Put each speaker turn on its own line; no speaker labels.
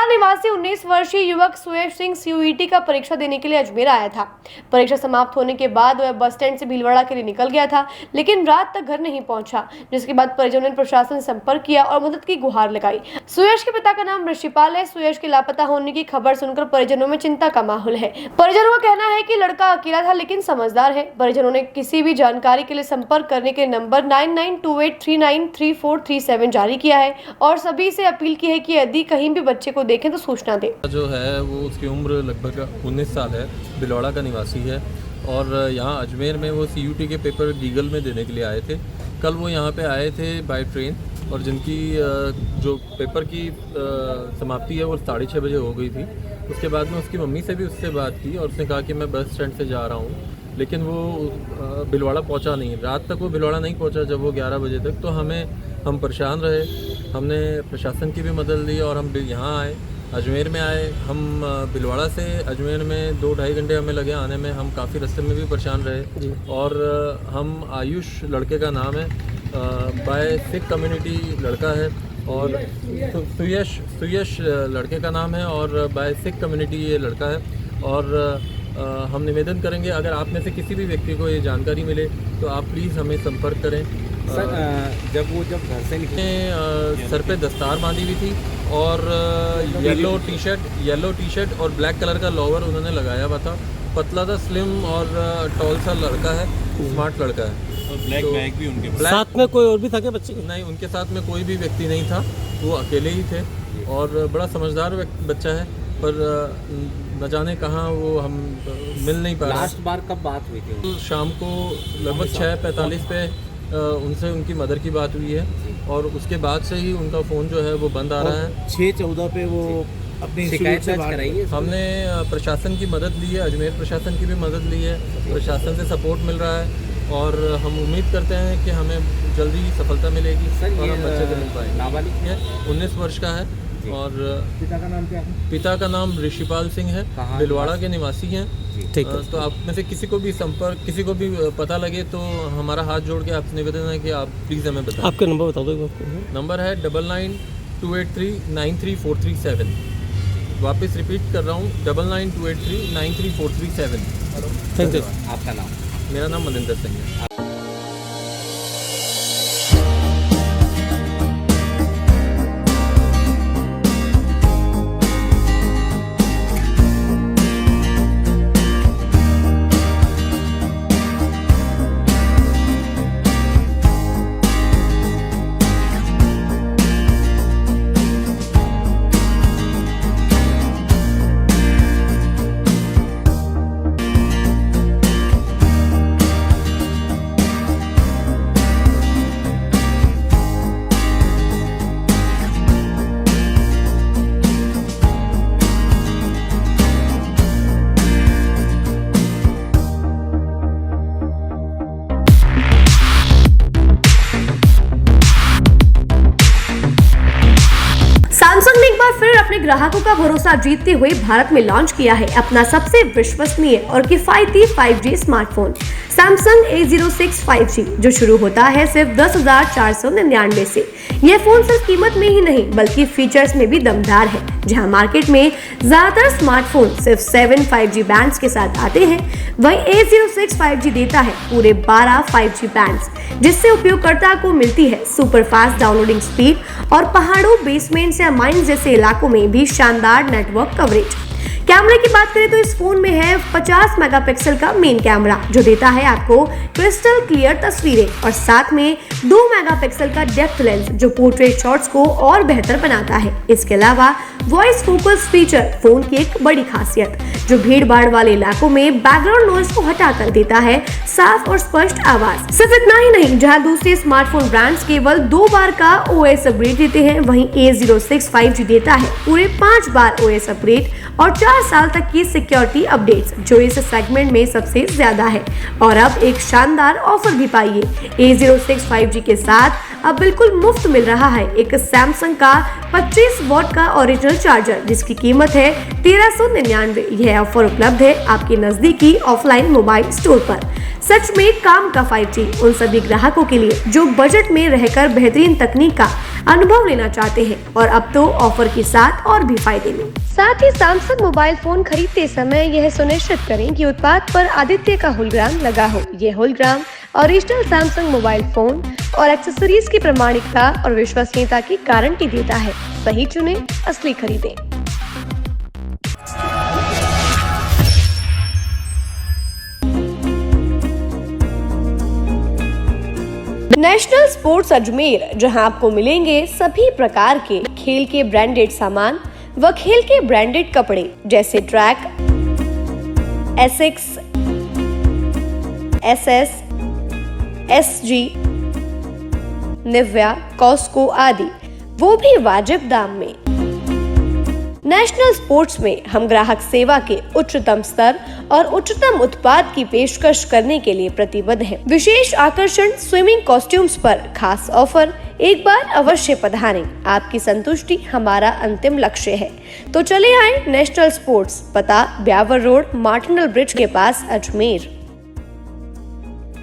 निवासी 19 वर्षीय युवक सुयश सिंह सीयूईटी का परीक्षा देने के लिए अजमेर आया था। परीक्षा समाप्त होने के बाद वह बस स्टैंड से भीलवाड़ा के लिए निकल गया था, लेकिन रात तक घर नहीं पहुंचा, जिसके बाद परिजनों ने प्रशासन से संपर्क किया और मदद की गुहार लगाई। सुयश के पिता का नाम ऋषिपाल है। सुयश के लापता होने की खबर सुनकर परिजनों में चिंता का माहौल है। परिजनों का कहना है कि लड़का अकेला था लेकिन समझदार है। परिजनों ने किसी भी जानकारी के लिए संपर्क करने के नंबर 9928393437 जारी किया है और सभी से अपील की है कि यदि कहीं भी बच्चे को देखें तो सूचना दें।
जो है वो उसकी उम्र लगभग 19 साल है, भीलवाड़ा का निवासी है और यहाँ अजमेर में वो सीयूटी के पेपर गीगल में देने के लिए आए थे। कल वो यहाँ पे आए थे बाय ट्रेन और जिनकी जो पेपर की समाप्ति है वो 6:30 बजे हो गई थी। उसके बाद में उसकी मम्मी से भी उससे बात की और उसने कहा कि मैं बस स्टैंड से जा रहा हूँ, लेकिन वो भीलवाड़ा पहुँचा नहीं। रात तक वो भीलवाड़ा नहीं पहुँचा जब वो 11 बजे तक। तो हम परेशान रहे, हमने प्रशासन की भी मदद ली और हम यहाँ आए, अजमेर में आए। हम भीलवाड़ा से अजमेर में 2-2.5 घंटे हमें लगे आने में। हम काफ़ी रास्ते में भी परेशान रहे और हम आयुष लड़के का नाम है, बाय सिख कम्युनिटी लड़का है और सुयश लड़के का नाम है और बाय सिख कम्युनिटी ये लड़का है। और हम निवेदन करेंगे अगर आप में से किसी भी व्यक्ति को ये जानकारी मिले तो आप प्लीज़ हमें संपर्क करें।
सर जब घर से निकले
सर पे दस्तार बांधी हुई थी और येलो टी शर्ट और ब्लैक कलर का लोवर उन्होंने लगाया हुआ था। पतला सा स्लिम और टॉल सा लड़का है, स्मार्ट लड़का है।
और ब्लैक बैग भी उनके
साथ में कोई और भी था क्या बच्चे?
नहीं, उनके साथ में कोई भी व्यक्ति नहीं था, वो अकेले ही थे और बड़ा समझदार बच्चा है, पर न जाने कहाँ वो हम मिल नहीं पा रहे।
लास्ट बार कब बात हुई थी?
शाम को लगभग 6:45 पे उनसे उनकी मदर की बात हुई है और उसके बाद से ही उनका फ़ोन जो है वो बंद आ रहा है।
6-14 पे वो अपनी
शिकायत दर्ज कराई है।
हमने प्रशासन की मदद ली है, अजमेर प्रशासन की भी मदद ली है, प्रशासन से सपोर्ट मिल रहा है और हम उम्मीद करते हैं कि हमें जल्दी सफलता मिलेगी और हम बच्चे को मिल पाएंगे।
नाबालिग है,
19 वर्ष का है और
पिता का नाम क्या है?
पिता का नाम ऋषिपाल सिंह है, भीलवाड़ा के निवासी हैं।
ठीक है।
तो आप में से किसी को भी पता लगे तो हमारा हाथ जोड़ के आपसे निवेदन है कि आप प्लीज़ हमें बताएं।
आपका नंबर बता दो।
नंबर है 9928393437। वापस रिपीट कर रहा हूँ, 9928393437।
Thank you.
आपका नाम?
मेरा नाम मनिंदर सिंह है।
सैमसंग ने एक बार फिर अपने ग्राहकों का भरोसा जीतते हुए भारत में लॉन्च किया है अपना सबसे विश्वसनीय और किफायती 5G smartphone Samsung A06 5G, जो शुरू होता है सिर्फ 10,499 से। यह फोन सिर्फ कीमत में ही नहीं बल्कि फीचर्स में भी दमदार है। जहां मार्केट में ज्यादातर स्मार्टफोन सिर्फ 7 5G बैंड्स के साथ आते हैं, वहीं A06 5G देता है पूरे 12 5G बैंड्स, जिससे उपयोगकर्ता को मिलती है सुपर फास्ट डाउनलोडिंग स्पीड और पहाड़ों, बेसमेंट्स या माइंस जैसे इलाकों में भी शानदार नेटवर्क कवरेज। कैमरे की बात करें तो इस फोन में है 50 मेगापिक्सल का मेन कैमरा, जो देता है आपको क्रिस्टल क्लियर तस्वीरें और साथ में 2 मेगापिक्सल का डेप्थ लेंस, जो पोर्ट्रेट शॉट्स को और बेहतर बनाता है। इसके अलावा वॉइस फोकस फीचर फोन की एक बड़ी खासियत, जो भीड़ भाड़ वाले इलाकों में बैकग्राउंड नॉइज को हटाकर देता है साफ और स्पष्ट आवाज। सिर्फ इतना ही नहीं, जहां दूसरे स्मार्टफोन ब्रांड्स केवल 2 बार का OS अपग्रेड देते हैं, वहीं A06 5G देता है पूरे 5 बार OS अपग्रेड और 4 साल तक की सिक्योरिटी अपडेट्स, जो इस सेगमेंट में सबसे ज्यादा है। और अब एक शानदार ऑफर भी पाइए। A06 5G के साथ अब बिल्कुल मुफ्त मिल रहा है एक सैमसंग का 25 वॉट का ओरिजिनल चार्जर, जिसकी कीमत है 1399। यह ऑफर उपलब्ध है आपके नजदीकी ऑफलाइन मोबाइल स्टोर पर। सच में काम का 5G उन सभी ग्राहकों के लिए जो बजट में रहकर बेहतरीन तकनीक का अनुभव लेना चाहते हैं और अब तो ऑफर के साथ और भी फायदे में। साथ ही सैमसंग मोबाइल फोन खरीदते समय यह सुनिश्चित करें कि उत्पाद पर आदित्य का होलोग्राम लगा हो। ये hologram original Samsung mobile phone और एक्सेसरीज की प्रामाणिकता और विश्वसनीयता की गारंटी देता है। सही चुने, असली खरीदें। नेशनल स्पोर्ट्स अजमेर, जहां आपको मिलेंगे सभी प्रकार के खेल के ब्रांडेड सामान व खेल के ब्रांडेड कपड़े जैसे track, Asics, SS, SG, Nivia, Cosco आदि, वो भी वाजिब दाम में। नेशनल स्पोर्ट्स में हम ग्राहक सेवा के उच्चतम स्तर और उच्चतम उत्पाद की पेशकश करने के लिए प्रतिबद्ध हैं। विशेष आकर्षण स्विमिंग कॉस्ट्यूम्स पर खास ऑफर। एक बार अवश्य पधारें, आपकी संतुष्टि हमारा अंतिम लक्ष्य है। तो चले आए नेशनल स्पोर्ट्स, पता ब्यावर रोड, मार्टिनल ब्रिज के पास, अजमेर।